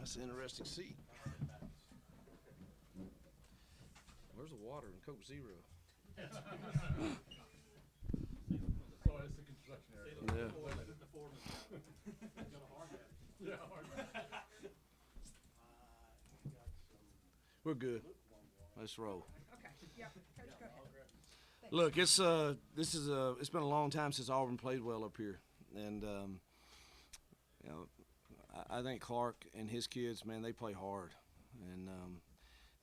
That's an interesting seat. Where's the water in Coke Zero? So it's the construction area. Yeah. The foreman. Got a hard hat. Yeah, hard. We're good. Let's roll. Okay, yep, Coach, go ahead. Look, it's been a long time since Auburn played well up here, and you know, I think Clark and his kids, man, they play hard, and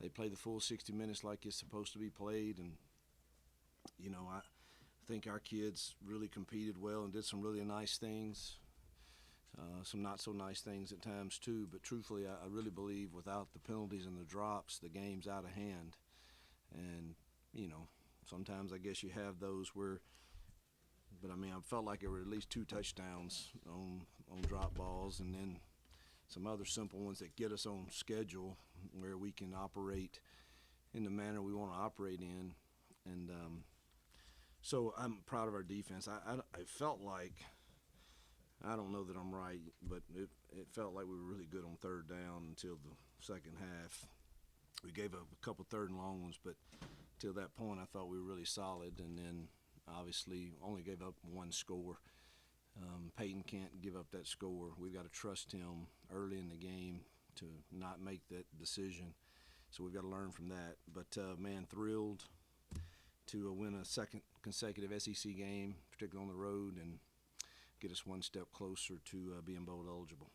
they play the full 60 minutes like it's supposed to be played, and you know, I think our kids really competed well and did some really nice things, some not so nice things at times too. But truthfully, I really believe without the penalties and the drops, the game's out of hand, and you know. Sometimes I guess you have those where, but I mean, I felt like there were at least 2 touchdowns on drop balls, and then some other simple ones that get us on schedule where we can operate in the manner we want to operate in. And so I'm proud of our defense. I felt like, I don't know that I'm right, but it felt like we were really good on third down until the second half. We gave up a couple third and long ones, but till that point, I thought we were really solid, and then obviously only gave up 1 score. Peyton can't give up that score. We've got to trust him early in the game to not make that decision. So we've got to learn from that. But, man, thrilled to win a second consecutive SEC game, particularly on the road, and get us 1 step closer to being bowl eligible.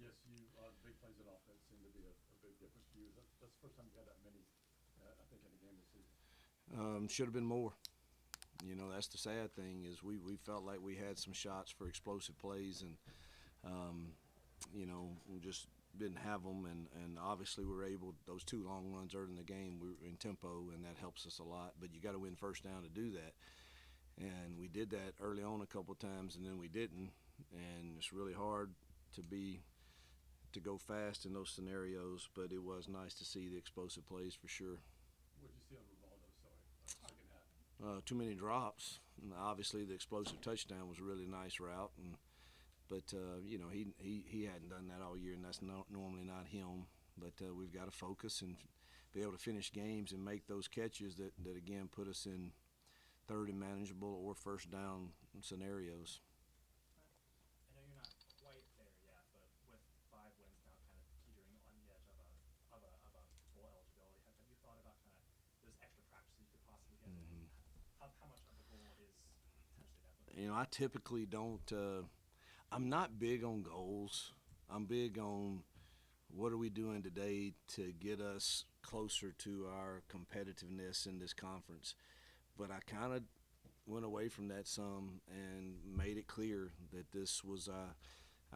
Yes, the big plays at offense seem to be a big difference for you. That's the first time you had that many, I think, in a game this season. Should have been more. You know, that's the sad thing is we felt like we had some shots for explosive plays, and you know, we just didn't have them. And obviously we were able, those 2 long runs early in the game, we were in tempo, and that helps us a lot. But you got to win first down to do that. And we did that early on a couple of times, and then we didn't. And it's really hard to go fast in those scenarios, but it was nice to see the explosive plays for sure. What did you see on Rivaldo, second half? Too many drops. And obviously, the explosive touchdown was a really nice route, but you know, he hadn't done that all year, and that's normally not him. But we've got to focus and be able to finish games and make those catches that again put us in third and manageable or first down scenarios. I know you're not quite there yet, but with 5 wins now, kind of teetering on the edge of a bowl eligibility, have you thought about kind of those extra practices you could possibly get? Mm-hmm. How much of a goal is potentially that? You know, I typically don't. I'm not big on goals. I'm big on what are we doing today to get us closer to our competitiveness in this conference. But I kind of went away from that some and made it clear that this was I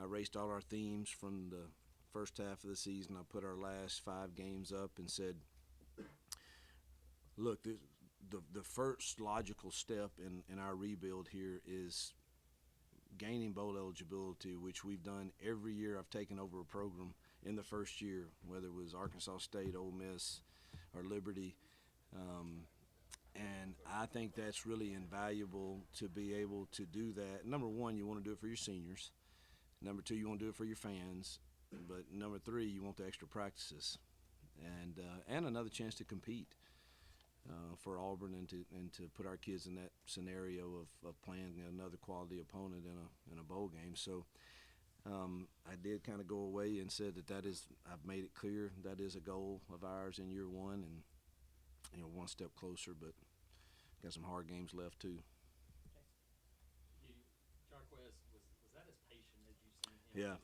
erased all our themes from the first half of the season. I put our last 5 games up and said, look, the first logical step in our rebuild here is gaining bowl eligibility, which we've done every year I've taken over a program in the first year, whether it was Arkansas State, Ole Miss, or Liberty. And I think that's really invaluable to be able to do that. Number 1, you want to do it for your seniors. Number 2, you want to do it for your fans. But number 3, you want the extra practices and another chance to compete for Auburn and to put our kids in that scenario of playing another quality opponent in a bowl game. So I did kind of go away and said that is, I've made it clear that is a goal of ours in year 1, and you know, 1 step closer, but got some hard games left too. Jarquez, was that as patient as you've seen him?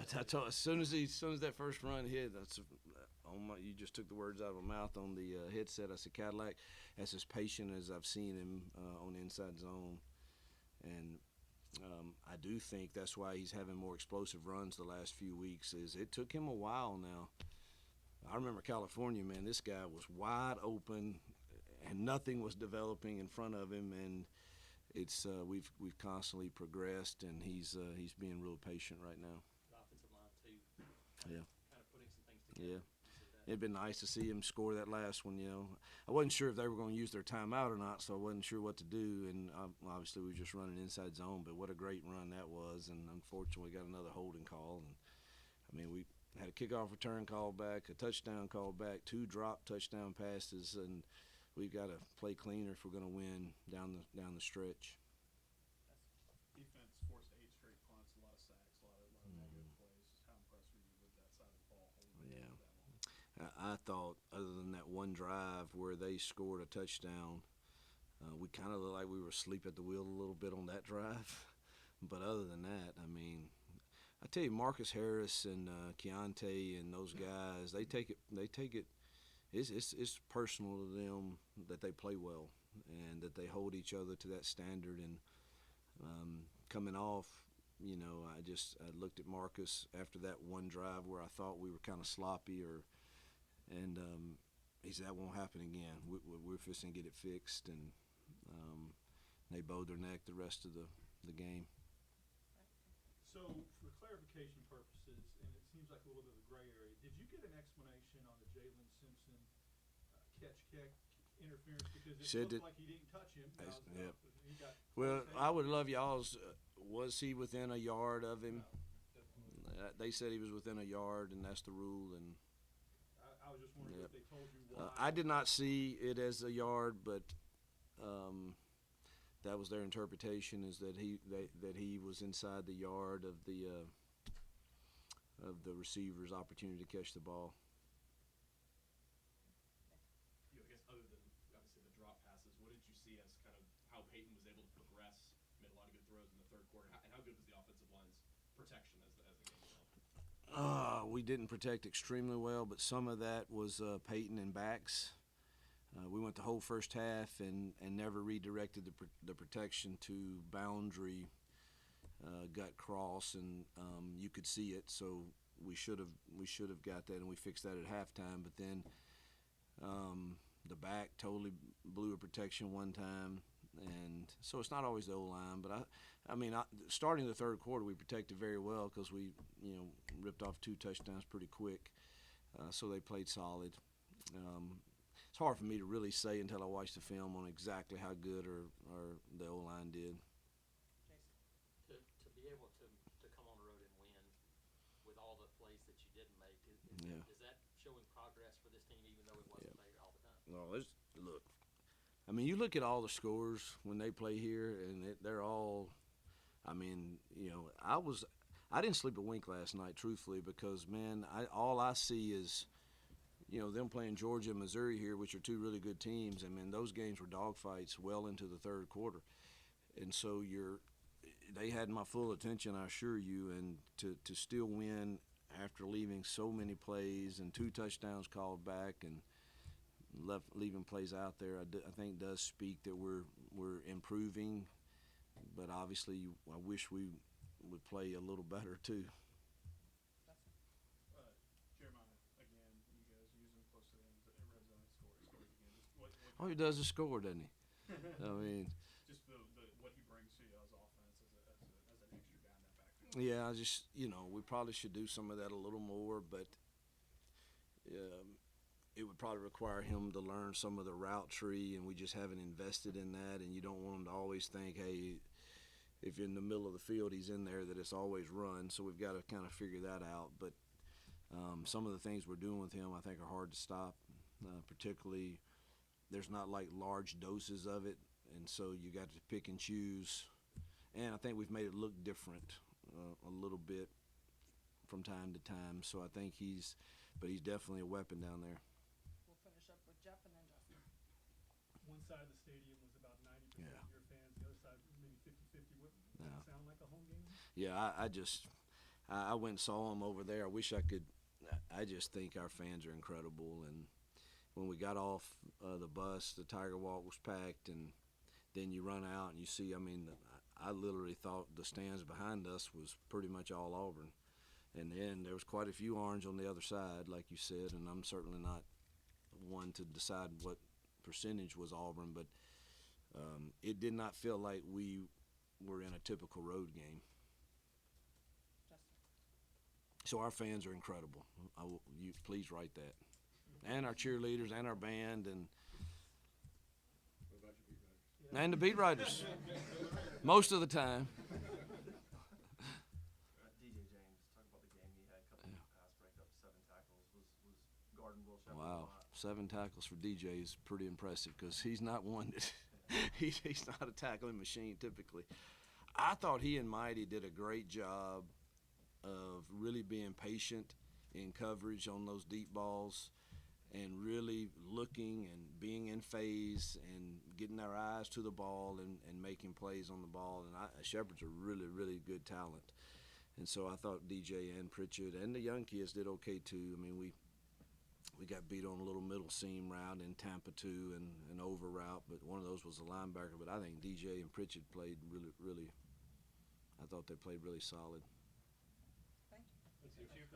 Yeah, I told, as soon as that first run hit, you just took the words out of my mouth on the headset. I said, Cadillac, that's as patient as I've seen him on the inside zone, and I do think that's why he's having more explosive runs the last few weeks. Is it took him a while now. I remember California, man, this guy was wide open and nothing was developing in front of him, and it's we've constantly progressed, and he's being real patient right now. The offensive line too. Yeah. Kind of putting some things together. Yeah. It'd been nice to see him score that last one, you know. I wasn't sure if they were going to use their timeout or not, so I wasn't sure what to do, and obviously we were just running inside zone, but what a great run that was, and unfortunately we got another holding call, and I mean, we had a kickoff return call back, a touchdown call back, 2 drop touchdown passes, and we've got to play cleaner if we're going to win down the stretch. Defense forced 8 straight punts, a lot of sacks, a lot of negative plays. How impressed were you with that side of the ball holding it Yeah. that long? I thought, other than that one drive where they scored a touchdown, we kind of looked like we were asleep at the wheel a little bit on that drive. But other than that, I mean, I tell you, Marcus Harris and Keontae and those guys, they take it. It's personal to them that they play well and that they hold each other to that standard. And coming off, I looked at Marcus after that one drive where I thought we were kind of sloppy, and he said that won't happen again. We're fixing to get it fixed, and they bowed their neck the rest of the game. So, for clarification purposes, and it seems like a little bit of a gray area, did you get an explanation on the Jalen Simpson catch interference? Because it looked like he didn't touch him. Yep. He got Well, I would love y'all's. Was he within a yard of him? They said he was within a yard, and that's the rule. And I was just wondering if they told you why. I did not see it as a yard, but that was their interpretation, is that he was inside the yard of the receiver's opportunity to catch the ball. I guess other than obviously the drop passes, what did you see as kind of how Peyton was able to progress, made a lot of good throws in the third quarter, and how good was the offensive line's protection as the game went on? We didn't protect extremely well, but some of that was Peyton and backs. We went the whole first half and never redirected the protection to boundary gut cross, and you could see it. So we should have got that, and we fixed that at halftime. But then the back totally blew a protection one time, and so it's not always the O-line. But starting the third quarter, we protected very well because we ripped off 2 touchdowns pretty quick. So they played solid. It's hard for me to really say until I watch the film on exactly how good or the O-line did. To be able to come on the road and win with all the plays that you didn't make, is that showing progress for this team, even though it wasn't there all the time? Well, look. I mean, you look at all the scores when they play here, and they're all. I mean, I didn't sleep a wink last night, truthfully, because man, all I see is. Them playing Georgia and Missouri here, which are 2 really good teams. I mean, those games were dogfights well into the third quarter. And so they had my full attention, I assure you, and to still win after leaving so many plays and 2 touchdowns called back and leaving plays out there, I think does speak that we're improving. But obviously, I wish we would play a little better too. All he does is score, doesn't he? I mean, just what he brings to you as offense as an extra guy in that backfield. Yeah, we probably should do some of that a little more, but it would probably require him to learn some of the route tree, and we just haven't invested in that. And you don't want him to always think, hey, if you're in the middle of the field, he's in there, that it's always run. So we've got to kind of figure that out. But some of the things we're doing with him, I think, are hard to stop, particularly. There's not like large doses of it, and so you got to pick and choose. And I think we've made it look different a little bit from time to time. So I think he's definitely a weapon down there. We'll finish up with Jeff and then Justin. One side of the stadium was about 90% of your fans. The other side maybe 50-50. What does that sound like a home game? Yeah, I went and saw him over there. I wish I could. I just think our fans are incredible, and when we got off the bus, the Tiger Walk was packed, and then you run out and you see, I literally thought the stands behind us was pretty much all Auburn. And then there was quite a few orange on the other side, like you said, and I'm certainly not one to decide what percentage was Auburn, but it did not feel like we were in a typical road game. Justin. So our fans are incredible. You please write that. And our cheerleaders and our band and the beat writers. Most of the time. DJ James, talk about the game he had a couple and Will Shepherd a Wow, lot. 7 tackles for DJ is pretty impressive because he's not one that he's not a tackling machine typically. I thought he and Mighty did a great job of really being patient in coverage on those deep balls and really looking and being in phase and getting their eyes to the ball and making plays on the ball. And Shepard's a really, really good talent. And so I thought DJ and Pritchard and the young kids did okay too. I mean, we got beat on a little middle seam route in Tampa too, and an over route, but one of those was a linebacker. But I think DJ and Pritchard played really, really. I thought they played really solid. Thank you. Let's see, a few